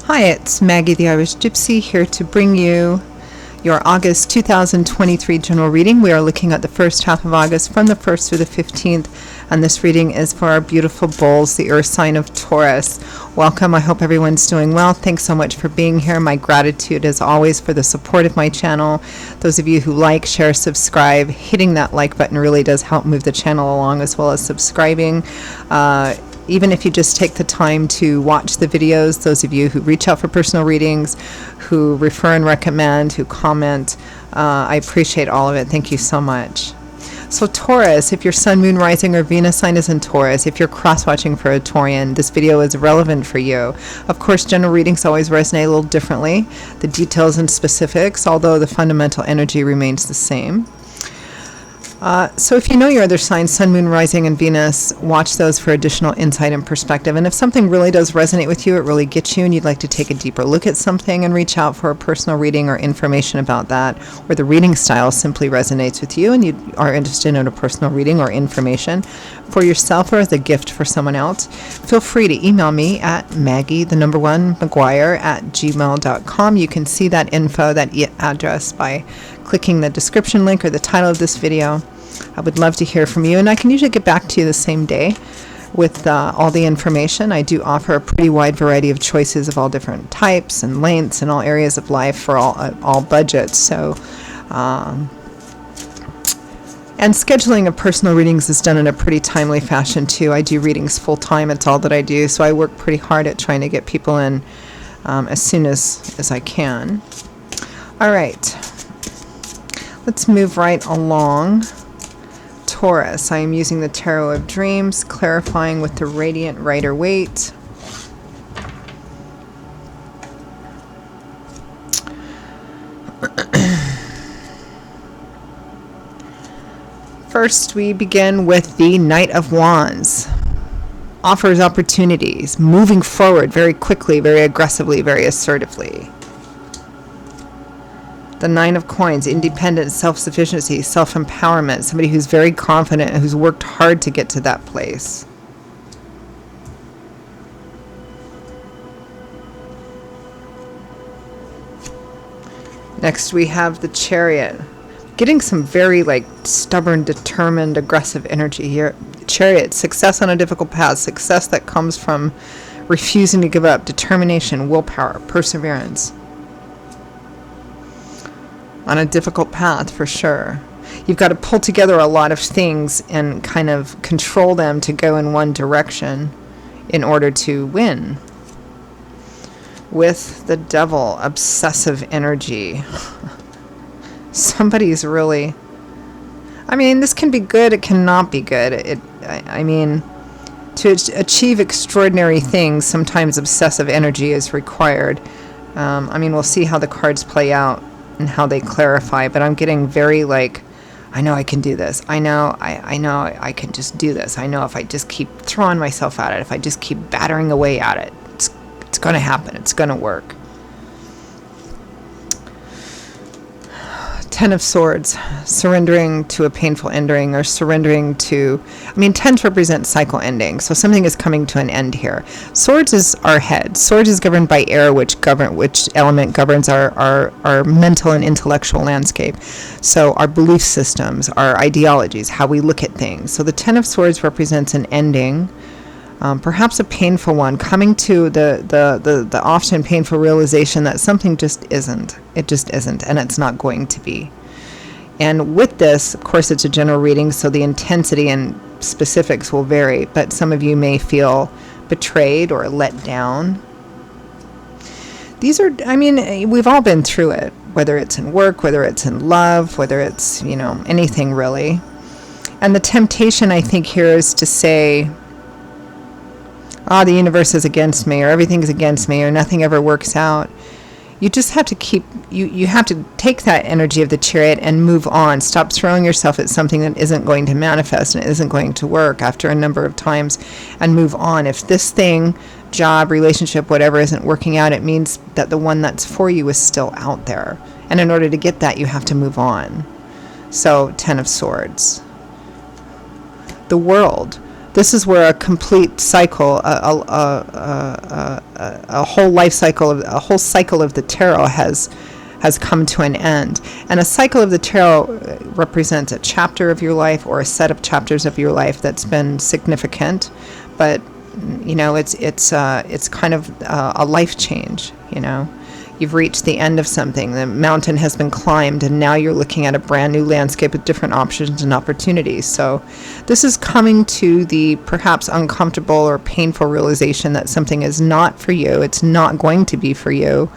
Hi, it's Maggie the Irish Gypsy here to bring you your August 2023 general reading. We are looking at the first half of August from the 1st through the 15th, and this reading is for our beautiful bulls, the earth sign of Taurus. Welcome. I hope everyone's doing well. Thanks so much for being here. My gratitude as always for the support of my channel. Those of you who like, share, subscribe, hitting that like button really does help move the channel along, as well as subscribing. Even if you just take the time to watch the videos, those of you who reach out for personal readings, who refer and recommend, who comment, I appreciate all of it. Thank you so much. So Taurus, if your sun, moon, rising, or Venus sign is in Taurus, if you're cross-watching for a Taurian, this video is relevant for you. Of course, general readings always resonate a little differently, the details and specifics, although the fundamental energy remains the same. So if you know your other signs, sun, moon, rising, and Venus, watch those for additional insight and perspective. And if something really does resonate with you, it really gets you, and you'd like to take a deeper look at something and reach out for a personal reading or information about that, or the reading style simply resonates with you and you are interested in a personal reading or information for yourself or as a gift for someone else, feel free to email me at maggie1maguire@gmail.com. You can see that info, that address, by clicking the description link or the title of this video. I would love to hear from you, and I can usually get back to you the same day with all the information. I do offer a pretty wide variety of choices of all different types and lengths and all areas of life for all budgets. So, and scheduling of personal readings is done in a pretty timely fashion too. I do readings full time. It's all that I do. So I work pretty hard at trying to get people in as soon as I can. All right. Let's move right along. Taurus, I am using the Tarot of Dreams, clarifying with the Radiant Rider-Waite. First, we begin with the Knight of Wands. Offers opportunities, moving forward very quickly, very aggressively, very assertively. The Nine of Coins, independence, self-sufficiency, self-empowerment, somebody who's very confident and who's worked hard to get to that place. Next we have the Chariot. Getting some very stubborn, determined, aggressive energy here. Chariot, success on a difficult path, success that comes from refusing to give up, determination, willpower, perseverance. On a difficult path, for sure. You've got to pull together a lot of things and kind of control them to go in one direction in order to win. With the Devil, obsessive energy. Somebody's really... I mean, this can be good, it cannot be good. I mean, to achieve extraordinary things, sometimes obsessive energy is required. I mean, we'll see how the cards play out and how they clarify, but I'm getting very I know I can do this. I know I can just do this. I know if I just keep throwing myself at it, if I just keep battering away at it, it's going to happen. It's going to work. Ten of Swords, surrendering to a painful ending, or surrendering to, I mean, tens represent cycle ending, so something is coming to an end here. Swords is our head. Swords is governed by air, which element governs our mental and intellectual landscape. So our belief systems, our ideologies, how we look at things. So the Ten of Swords represents an ending, perhaps a painful one, coming to the often painful realization that something just isn't. It just isn't, and it's not going to be. And with this, of course, it's a general reading, so the intensity and specifics will vary, but some of you may feel betrayed or let down. These are, I mean, we've all been through it, whether it's in work, whether it's in love, whether it's, anything really. And the temptation, I think, here is to say, the universe is against me, or everything's against me, or nothing ever works out. You just have to keep, you have to take that energy of the Chariot and move on. Stop throwing yourself at something that isn't going to manifest and isn't going to work after a number of times, and move on. If this thing, job, relationship, whatever, isn't working out, it means that the one that's for you is still out there. And in order to get that, you have to move on. So, Ten of Swords. The World. This is where a complete cycle, a whole life cycle, a whole cycle of the tarot has come to an end. And a cycle of the tarot represents a chapter of your life or a set of chapters of your life that's been significant, but it's kind of a life change. You've reached the end of something. The mountain has been climbed, and now you're looking at a brand new landscape with different options and opportunities. So this is coming to the perhaps uncomfortable or painful realization that something is not for you. It's not going to be for you,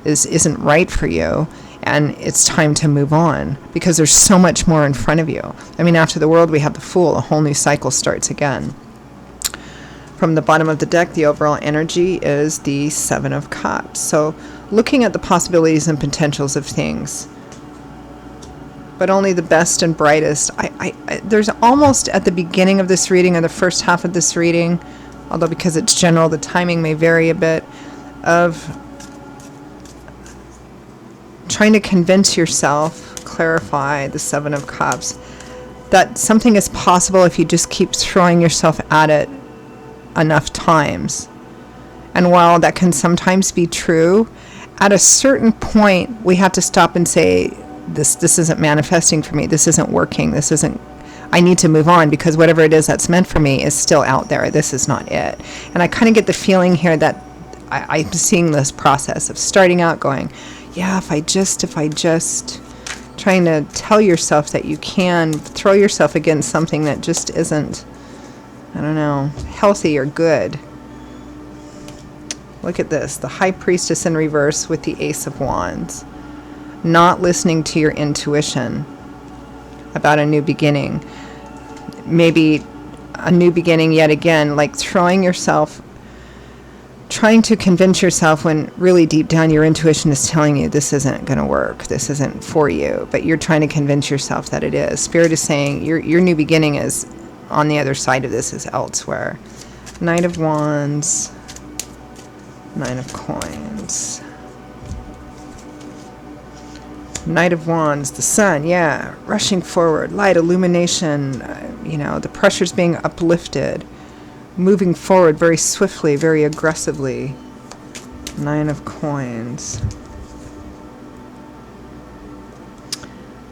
isn't right for you. And it's time to move on because there's so much more in front of you. I mean, after the World, we have the Fool. A whole new cycle starts again. From the bottom of the deck, the overall energy is the Seven of Cups. So looking at the possibilities and potentials of things, but only the best and brightest. There's almost at the beginning of this reading or the first half of this reading, although because it's general, the timing may vary a bit, of trying to convince yourself, clarify the Seven of Cups, that something is possible if you just keep throwing yourself at it enough times. And while that can sometimes be true, at a certain point we have to stop and say, this isn't manifesting for me, this isn't working, I need to move on, because whatever it is that's meant for me is still out there. This is not it. And I kind of get the feeling here that I'm seeing this process of starting out going, yeah, if I just trying to tell yourself that you can throw yourself against something that just isn't, I don't know, healthy or good. Look at this, the High Priestess in reverse with the Ace of Wands. Not listening to your intuition about a new beginning. Maybe a new beginning yet again, like trying to convince yourself when really deep down your intuition is telling you this isn't going to work, this isn't for you, but you're trying to convince yourself that it is. Spirit is saying your new beginning is on the other side of this, is elsewhere. Knight of Wands, Nine of Coins. Knight of Wands, the Sun, yeah, rushing forward, light, illumination, the pressure's being uplifted, moving forward very swiftly, very aggressively. Nine of Coins.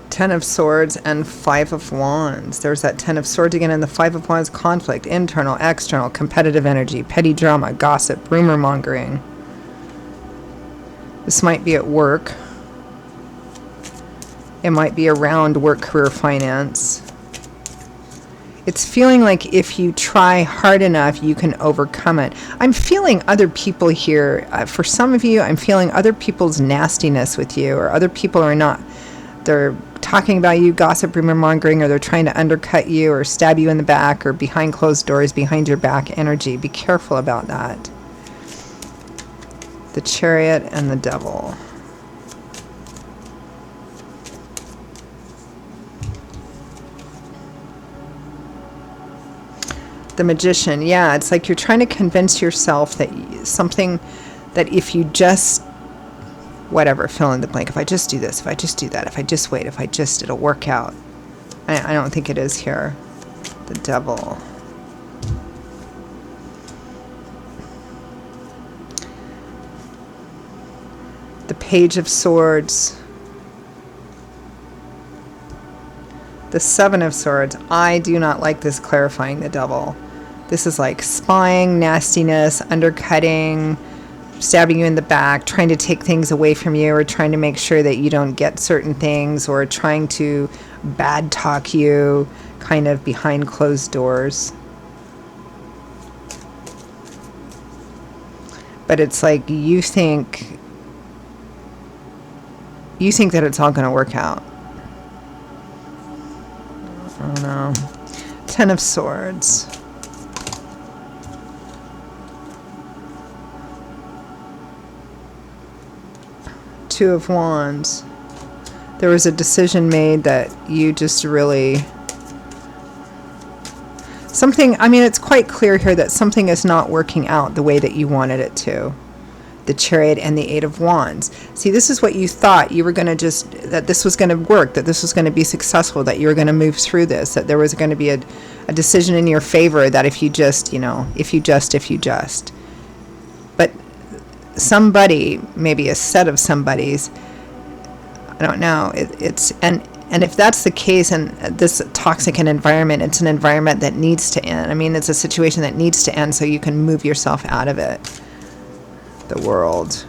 Ten of Swords and Five of Wands. There's that Ten of Swords again, and the Five of Wands, conflict, internal, external, competitive energy, petty drama, gossip, rumor mongering. This might be at work. It might be around work, career, finance. It's feeling like if you try hard enough, you can overcome it. I'm feeling other people here. For some of you, I'm feeling other people's nastiness with you, or other people are not, they're talking about you, gossip, rumor mongering, or they're trying to undercut you or stab you in the back, or behind closed doors, behind your back energy. Be careful about that. The Chariot and the Devil. The Magician, yeah, it's like you're trying to convince yourself that something, that if you just, whatever, fill in the blank, if I just do this, if I just do that, if I just wait, it'll work out. I don't think it is here. The Devil. The Page of Swords. The Seven of Swords. I do not like this clarifying the Devil. This is like spying, nastiness, undercutting, stabbing you in the back, trying to take things away from you, or trying to make sure that you don't get certain things, or trying to bad talk you kind of behind closed doors. But it's like you think that it's all going to work out. I don't know. Ten of Swords. Two of Wands. There was a decision made that you just really... Something, I mean, it's quite clear here that something is not working out the way that you wanted it to. the Chariot, and the Eight of Wands. See, this is what you thought you were going to that this was going to work, that this was going to be successful, that you were going to move through this, that there was going to be a decision in your favor, that if you just. But somebody, maybe a set of somebodies, I don't know, and if that's the case, and this toxic an environment, it's an environment that needs to end. I mean, it's a situation that needs to end so you can move yourself out of it. The World.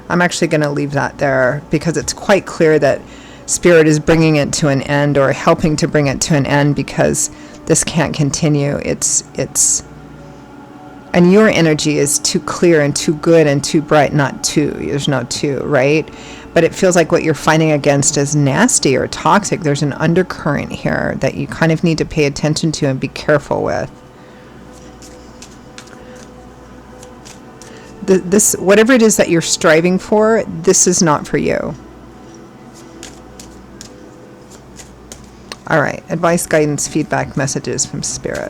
I'm actually going to leave that there because it's quite clear that Spirit is bringing it to an end, or helping to bring it to an end, because this can't continue. And your energy is too clear and too good and too bright, there's no two, right? But it feels like what you're fighting against is nasty or toxic. There's an undercurrent here that you kind of need to pay attention to and be careful with. This, whatever it is that you're striving for, this is not for you. All right, advice, guidance, feedback, messages from Spirit.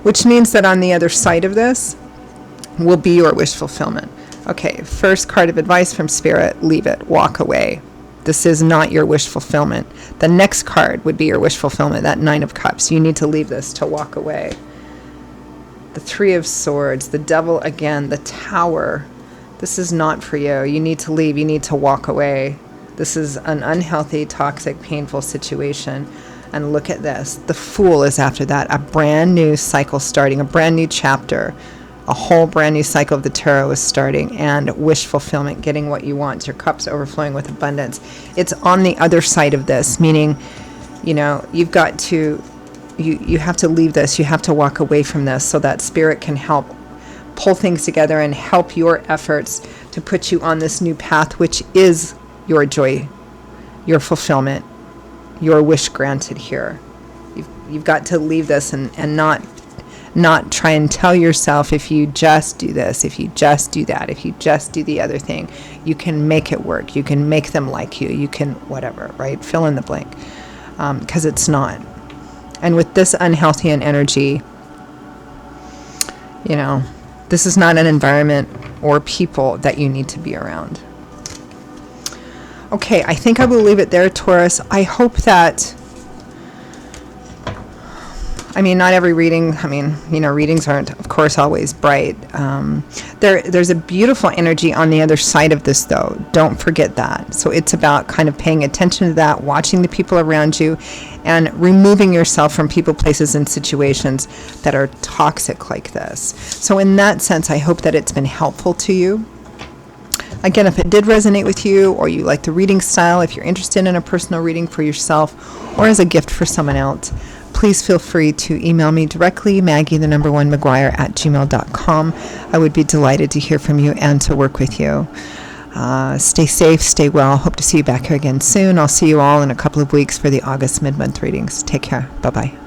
Which means that on the other side of this will be your wish fulfillment. Okay, first card of advice from Spirit, leave it, walk away. This is not your wish fulfillment. The next card would be your wish fulfillment, that Nine of Cups. You need to leave this to walk away. The Three of Swords, the Devil again, the Tower. This is not for you. You need to leave. You need to walk away. This is an unhealthy, toxic, painful situation. And look at this. The Fool is after that. A brand new cycle starting, a brand new chapter. A whole brand new cycle of the tarot is starting, and wish fulfillment, getting what you want. Your cups overflowing with abundance. It's on the other side of this, meaning, you've got to, you have to leave this. You have to walk away from this so that Spirit can help pull things together and help your efforts to put you on this new path, which is your joy, your fulfillment, your wish granted here. You've got to leave this and not try and tell yourself, if you just do this, if you just do that, if you just do the other thing, you can make it work. You can make them like you. You can whatever, right? Fill in the blank. Because it's not. And with this unhealthy energy, this is not an environment or people that you need to be around. Okay, I think I will leave it there, Taurus. I hope that, not every reading, readings aren't, of course, always bright. There's a beautiful energy on the other side of this, though. Don't forget that. So it's about kind of paying attention to that, watching the people around you, and removing yourself from people, places, and situations that are toxic like this. So in that sense, I hope that it's been helpful to you. Again, if it did resonate with you, or you like the reading style, if you're interested in a personal reading for yourself or as a gift for someone else, please feel free to email me directly, Maggie1McGuire@gmail.com. I would be delighted to hear from you and to work with you. Stay safe, stay well. Hope to see you back here again soon. I'll see you all in a couple of weeks for the August mid-month readings. Take care. Bye-bye.